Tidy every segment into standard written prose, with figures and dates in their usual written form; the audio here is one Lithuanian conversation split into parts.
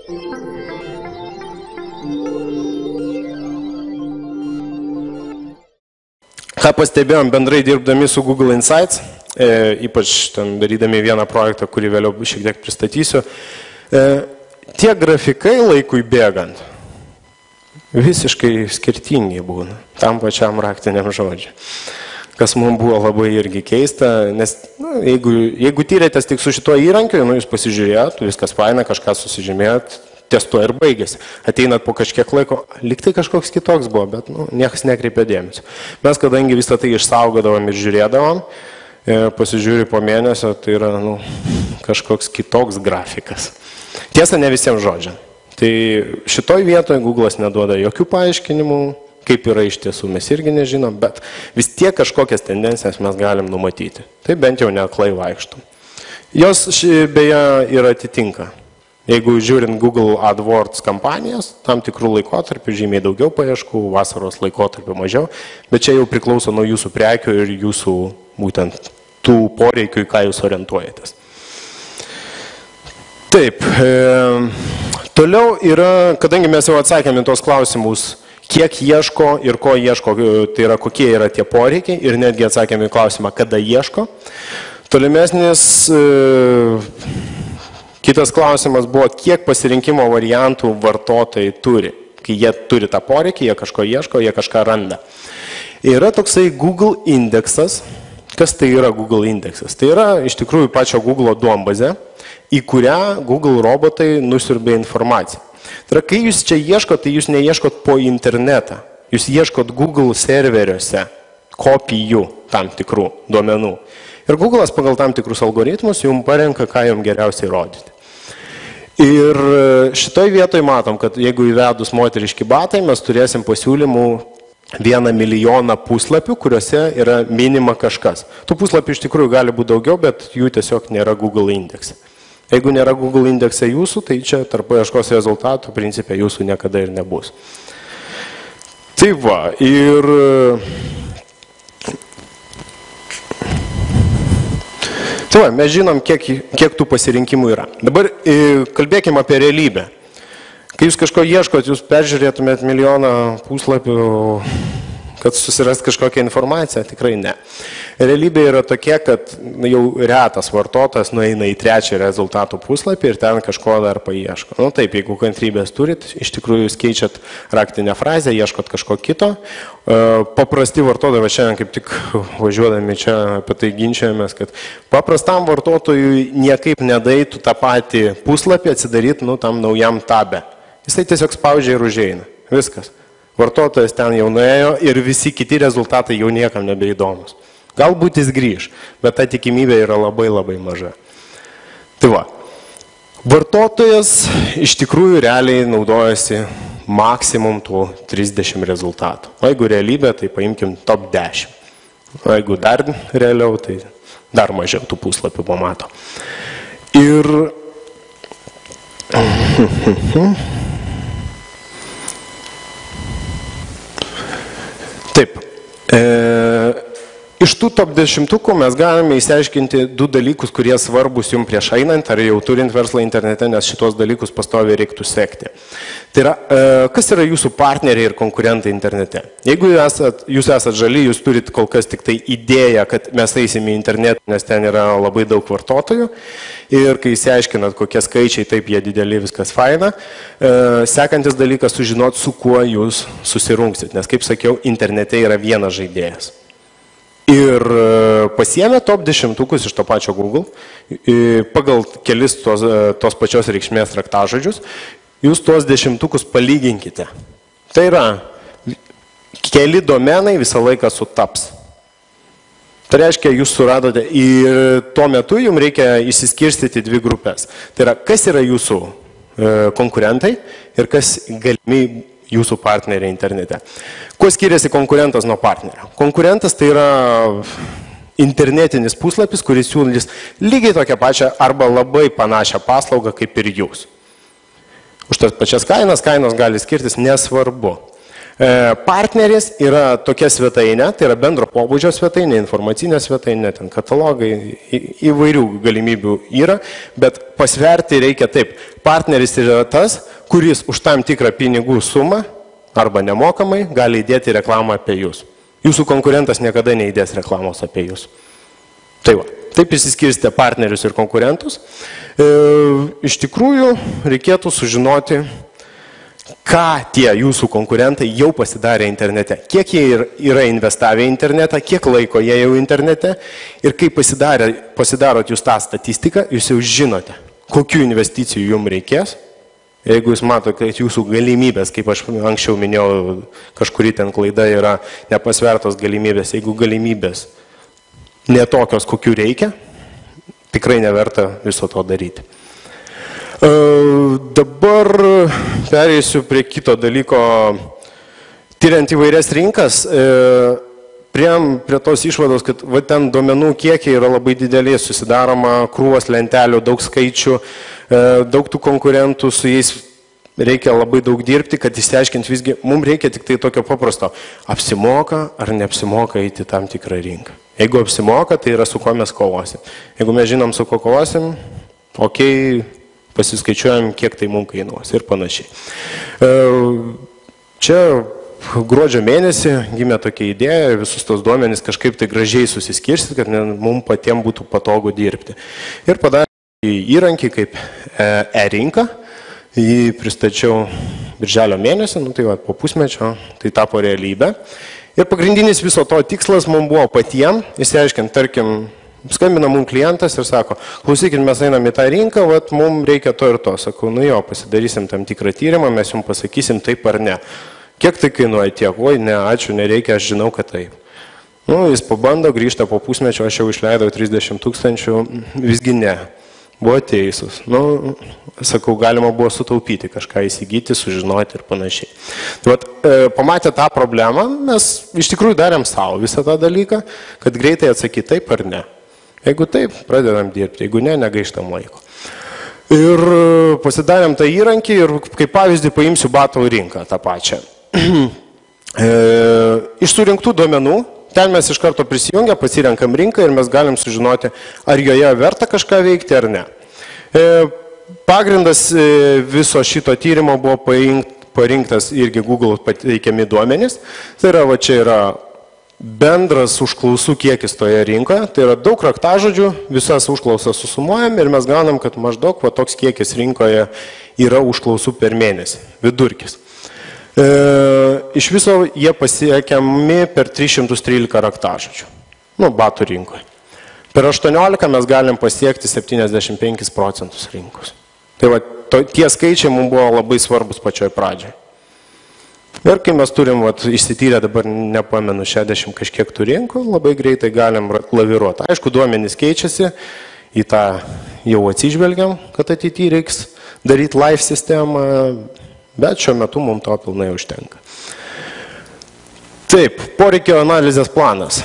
Ką pastebėjom bendrai dirbdami su Google Insights, ypač ten darydami vieną projektą, kurį vėliau šiek tiek pristatysiu, tie grafikai laikui bėgant visiškai skirtingi būna tam pačiam raktiniam žodžiui. Kas mums buvo labai irgi keista, nes jeigu tyrėtės tik su šituo įrankiu, jūs pasižiūrėjot, viskas faina, kažką susižymėjot, ties to ir baigėsi. Ateinat po kažkiek laiko, lyg tai kažkoks kitoks buvo, bet niekas nekreipė dėmesio. Mes, kadangi visą tai išsaugodavom ir žiūrėdavom, pasižiūrė po mėnesio, tai yra kažkoks kitoks grafikas. Tiesa, ne visiems žodžiam. Tai šitoj vietoje Google'as neduoda jokių paaiškinimų, kaip yra iš tiesų, mes irgi nežinom, bet vis tiek kažkokias tendencijas mes galim numatyti. Tai bent jau neaklai vaikštom. Jos beje ir atitinka. Jeigu žiūrint Google AdWords kampanijas, tam tikrų laikotarpių žymiai daugiau paieškų, vasaros laikotarpių mažiau, bet čia jau priklauso nuo jūsų prekių ir jūsų būtent tų poreikių, į ką jūs orientuojatės. Taip, toliau yra, kadangi mes jau atsakėme tos klausimus, kiek ieško ir ko ieško, tai yra kokie yra tie poreikiai ir netgi atsakėme į klausimą, kada ieško. Tolimesnis kitas klausimas buvo, kiek pasirinkimo variantų vartotojai turi. Kai jie turi tą poreikį, jie kažko ieško, jie kažką randa. Yra toksai Google indeksas. Kas tai yra Google indeksas? Tai yra iš tikrųjų pačio Google duombazė, į kurią Google robotai nusiurbė informaciją. Tai yra, kai jūs čia ieškot, tai jūs neieškot po internetą. Jūs ieškot Google serveriuose kopijų tam tikrų duomenų. Ir Google'as pagal tam tikrus algoritmus jums parenka, ką jums geriausiai rodyti. Ir šitoj vietoj matom, kad jeigu įvedus moteriški batai, mes turėsim pasiūlymų 1 milijoną puslapių, kuriuose yra minima kažkas. Tų puslapių iš tikrųjų gali būti daugiau, bet jų tiesiog nėra Google indekse. Jeigu nėra Google indekse jūsų, tai čia tarp paieškos rezultatų principė jūsų niekada ir nebus. Tai va, ir tai va, mes žinom, kiek tų pasirinkimų yra. Dabar kalbėkime apie realybę. Kai jūs kažko ieškot, jūs peržiūrėtumėt milijoną puslapių, kad susirast kažkokią informaciją, tikrai ne. Realybė yra tokia, kad jau retas vartotojas nueina į 3 rezultatų puslapį ir ten kažko dar paieško. Taip, jeigu kantrybės turit, iš tikrųjų jūs keičiat raktinę frazę, ieškot kažko kito. Paprasti vartotojai, šiandien kaip tik važiuodami čia apie tai ginčiamės, kad paprastam vartotojui niekaip nedaitų tą patį puslapį atsidaryti tam naujam tabe. Jisai tiesiog spaudžia ir užeina. Viskas. Vartotojas ten jau nuėjo ir visi kiti rezultatai jau niekam nebeįdomus. Galbūt jis grįž, bet ta tikimybė yra labai labai maža. Tai va, vartotojas iš tikrųjų realiai naudojasi maksimum tų 30 rezultatų. O jeigu realybė, tai paimkim top 10. O jeigu dar realiau, tai dar mažiau tų puslapių pamato. Ir taip, iš tų top 10 mes galime įsiaiškinti 2 dalykus, kurie svarbus jums prieš einant ar jau turint verslą internete, nes šitos dalykus pastoviai reiktų sekti. Tai yra, kas yra jūsų partneriai ir konkurentai internete? Jeigu jūs esat žali, jūs turit kol kas tik tai idėją, kad mes eisim į internetą, nes ten yra labai daug vartotojų ir kai įsiaiškinat, kokie skaičiai, taip jie dideli, viskas faina. Sekantis dalykas sužinot, su kuo jūs susirungsit, nes kaip sakiau, internete yra vienas žaidėjas. Ir pasiėmė top 10 iš to pačio Google, pagal kelis tos pačios reikšmės raktažodžius, jūs tos 10 palyginkite. Tai yra, keli domenai visą laiką sutaps. Tai reiškia, jūs suradote ir tuo metu jums reikia išsiskirstyti 2 grupės. Tai yra, kas yra jūsų konkurentai ir kas galimi jūsų partneriai internete. Kuo skiriasi konkurentas nuo partnerio? Konkurentas tai yra internetinis puslapis, kuris siūlys lygiai tokią pačią arba labai panašią paslaugą kaip ir jūs. Už tas pačias kainos gali skirtis, nesvarbu. Partneris yra tokia svetainė, tai yra bendro pobūdžio svetainė, informacinė svetainė, ten katalogai, įvairių galimybių yra, bet pasverti reikia taip. Partneris yra tas, kuris už tam tikrą pinigų sumą arba nemokamai gali įdėti reklamą apie jūs. Jūsų konkurentas niekada neįdės reklamos apie jūs. Tai va, taip išsiskirstė partnerius ir konkurentus. Iš tikrųjų, reikėtų sužinoti, ką tie jūsų konkurentai jau pasidarė internete, kiek jie yra investavę į internetą, kiek laiko jie jau internete ir kai pasidarot jūs tą statistiką, jūs jau žinote, kokių investicijų jums reikės. Jeigu jūs matote, kad jūsų galimybės, kaip aš anksčiau minėjau, kažkuri ten klaida yra nepasvertos galimybės, jeigu galimybės netokios, kokių reikia, tikrai neverta viso to daryti. Dabar pereisiu prie kito dalyko. Tyriant įvairias rinkas, priėjom prie tos išvados, kad ten duomenų kiekiai yra labai dideliai, susidaroma krūvas lentelių, daug skaičių, daug tų konkurentų, su jais reikia labai daug dirbti, kad išsiaiškinti visgi, mums reikia tik tai tokio paprasto, apsimoka ar neapsimoka eiti tam tikrą rinką. Jeigu apsimoka, tai yra su kuo mes kovosim. Jeigu mes žinom, su kuo kovosim, okei, pasiskaičiuojam, kiek tai mums kainuos ir panašiai. Čia gruodžio mėnesį gimė tokia idėja visus tos duomenys kažkaip tai gražiai susiskirsti, kad mums patiems būtų patogu dirbti. Ir padarė įrankį kaip e-rinka, jį pristačiau birželio mėnesį, tai va, po pusmečio, tai tapo realybė. Ir pagrindinis viso to tikslas mums buvo patiems, išsiaiškint, tarkim, skambina mums klientas ir sako, klausykit, mes einam į tą rinką, vat, mums reikia to ir to. Sakau, nu jo, pasidarysim tam tikrą tyrimą, mes jums pasakysim taip ar ne. Kiek tai kainuoja tiek? Oi, ne, ačiū, nereikia, aš žinau, kad taip. Nu, jis pabando, grįžta po pusmečio, aš jau išleidau 30 000, visgi ne. Buvo teisūs. Nu, sakau, galima buvo sutaupyti, kažką įsigyti, sužinoti ir panašiai. Tai vat, pamatę tą problemą, mes iš tikrųjų darėm savo visą tą dalyką, kad greitai atsakyti taip ar ne. Jeigu taip, pradedam dirbti, jeigu ne, negaištam laiko. Ir pasidarėm tą įrankį ir kaip pavyzdį paimsiu batų rinką tą pačią. Iš surinktų duomenų, ten mes iš karto prisijungę, pasirenkam rinką ir mes galim sužinoti, ar joje verta kažką veikti ar ne. Pagrindas viso šito tyrimo buvo parinktas irgi Google pateikiami duomenys. Tai yra, va čia yra bendras užklausų kiekis toje rinkoje, tai yra daug raktažodžių, visas užklausas susumuojam ir mes gaunam, kad maždaug va, toks kiekis rinkoje yra užklausų per mėnesį, vidurkis. Iš viso jie pasiekiami per 313 raktažodžių, nu, batų rinkoje. Per 18 mes galim pasiekti 75% rinkos. Tai va, tie skaičiai mums buvo labai svarbus pačioj pradžiai. Ir kai mes turim išsityrę dabar, nepamenu, 60 kažkiek tų rinkų, labai greitai galim laviruoti. Aišku, duomenys keičiasi, į tą jau atsižvelgiam, kad ateityje reiks daryti live sistemą, bet šiuo metu mums to pilnai užtenka. Taip, poreikio analizės planas.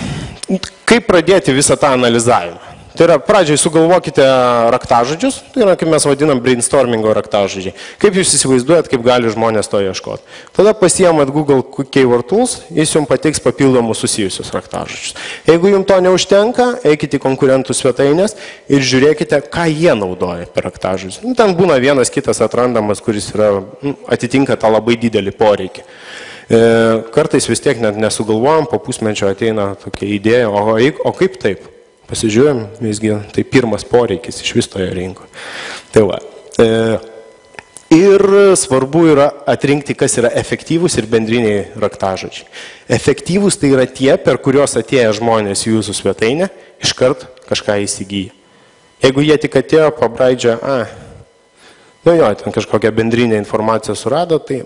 Kaip pradėti visą tą analizavimą? Tai yra, pradžiai sugalvokite raktažodžius, tai yra, kaip mes vadinam, brainstormingo raktažodžiai. Kaip jūs įsivaizduojat, kaip gali žmonės to ieškoti. Tada pasiemat Google Keyword Tools, jis jums pateiks papildomus susijusius raktažodžius. Jeigu jums to neužtenka, eikite į konkurentų svetainės ir žiūrėkite, ką jie naudoja per raktažodžius. Ten būna vienas kitas atrandamas, kuris yra, atitinka tą labai didelį poreikį. Kartais vis tiek net nesugalvojam, po pusmečio ateina tokia idėja, o kaip taip? Pasižiūrėjom, visgi tai pirmas poreikis iš visoje rinkoje. Tai va. Ir svarbu yra atrinkti, kas yra efektyvūs ir bendriniai raktažodžiai. Efektyvūs tai yra tie, per kurios atėję žmonės į jūsų svetainę, iškart kažką įsigyja. Jeigu jie tik atėjo, pabraidžia, nu jo, ten kažkokią bendrinę informaciją surado, tai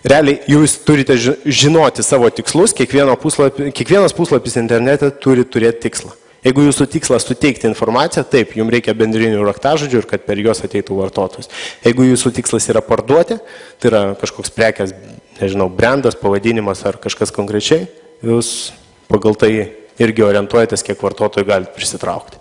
realiai jūs turite žinoti savo tikslus, kiekvienas puslapis internete turi turėti tikslą. Jeigu jūsų tikslas suteikti informaciją, taip, jums reikia bendrinių raktažodžių ir kad per juos ateitų vartotojas. Jeigu jūsų tikslas yra parduoti, tai yra kažkoks prekės, nežinau, brandas, pavadinimas ar kažkas konkrečiai, jūs pagal tai irgi orientuojatės, kiek vartotojų galite prisitraukti.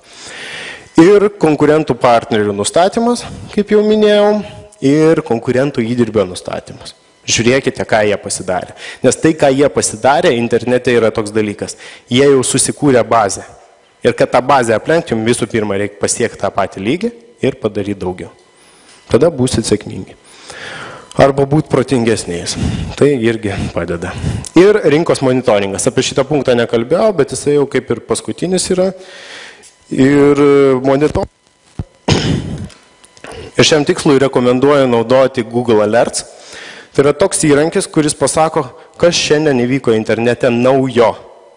Ir konkurentų partnerių nustatymas, kaip jau minėjau, ir konkurentų įdirbio nustatymas. Žiūrėkite, ką jie pasidarė. Nes tai, ką jie pasidarė, internete yra toks dalykas. Jie jau susikūrė bazę. Ir kad tą bazę aplenkti, jums visų pirma reikia pasiekti tą patį lygį ir padaryti daugiau. Tada būsit sėkmingi. Arba būti protingesniais. Tai irgi padeda. Ir rinkos monitoringas. Apie šitą punktą nekalbėjau, bet jisai jau kaip ir paskutinis yra. Ir ir šiam tikslui rekomenduoju naudoti Google Alerts. Tai yra toks įrankis, kuris pasako, kas šiandien įvyko internete naujo.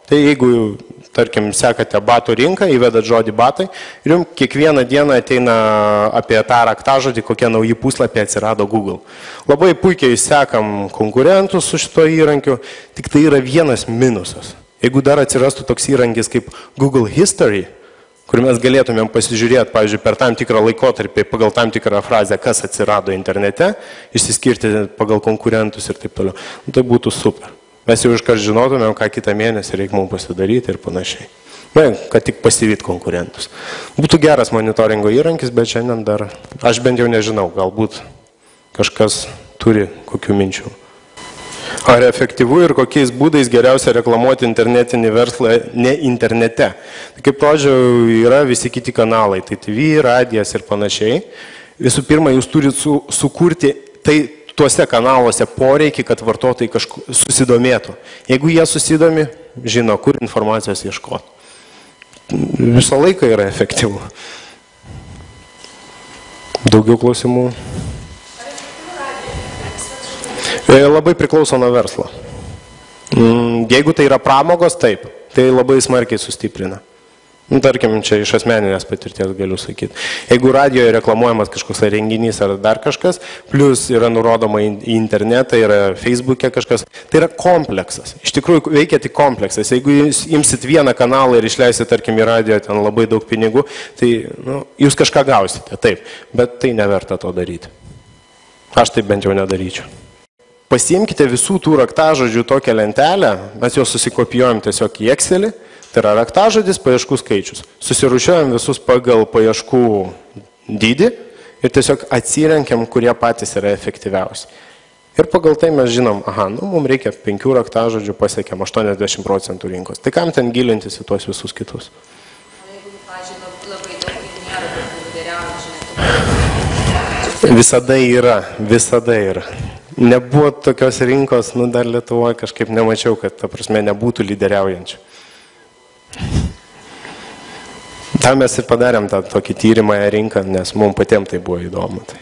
Tai jeigu, tarkim, sekate batų rinką, įvedat žodį batai ir jums kiekvieną dieną ateina apie tą raktažodį, kokie nauji puslapiai atsirado Google. Labai puikiai sekam konkurentus su šito įrankiu, tik tai yra vienas minusas. Jeigu dar atsirastų toks įrankis kaip Google History, kur mes galėtumėm pasižiūrėti, pavyzdžiui, per tam tikrą laikotarpį, pagal tam tikrą frazę, kas atsirado internete, išsiskirti pagal konkurentus ir taip toliau. Tai būtų super. Mes jau iškart žinotumėm, ką kitą mėnesį reikia mums pasidaryti ir panašiai. Na, kad tik pasivyt konkurentus. Būtų geras monitoringo įrankis, bet šiandien dar, aš bent jau nežinau, galbūt kažkas turi kokių minčių. Ar efektyvu ir kokiais būdais geriausia reklamuoti internetinį verslą ne internete. Tai kaip pradžio yra visi kiti kanalai, tai TV, radijas ir panašiai. Visų pirma, jūs turite sukurti tai tuose kanaluose poreikį, kad vartotojai susidomėtų. Jeigu jie susidomi, žino, kur informacijos ieškoti. Visą laiką yra efektyvu. Daugiau klausimų? Labai priklauso nuo verslo. Jeigu tai yra pramogos, taip, tai labai smarkiai sustiprina. Tarkim, čia iš asmeninės patirties galiu sakyti. Jeigu radijoje reklamuojamas kažkoks renginys ar dar kažkas, plus yra nurodoma į internetą, yra Facebook'e kažkas, tai yra kompleksas. Iš tikrųjų veikia tik kompleksas. Jeigu jūs imsit vieną kanalą ir išleisit, tarkim, į radiją ten labai daug pinigų, tai jūs kažką gausite, taip, bet tai neverta to daryti. Aš taip bent jau nedaryčiau. Pasiimkite visų tų raktažodžių tokią lentelę, mes juos susikopijuojam tiesiog į Excelį, tai yra raktažodis, paieškų skaičius. Susirūšiuojam visus pagal paieškų dydį ir tiesiog atsirenkiam, kurie patys yra efektyviausi. Ir pagal tai mes žinom, mums reikia 5 raktažodžių, pasiekėm 80% rinkos. Tai kam ten gilintis į tuos visus kitus? Jeigu, pažiūrėjau, labai daug lyderiaujančių. Visada yra. Nebuvo tokios rinkos, dar Lietuvoje kažkaip nemačiau, kad, ta prasme, nebūtų lyderiaujančių. Tam mes ir padarėm tą tokį tyrimąją rinką, nes mums patiems tai buvo įdomu. Tai.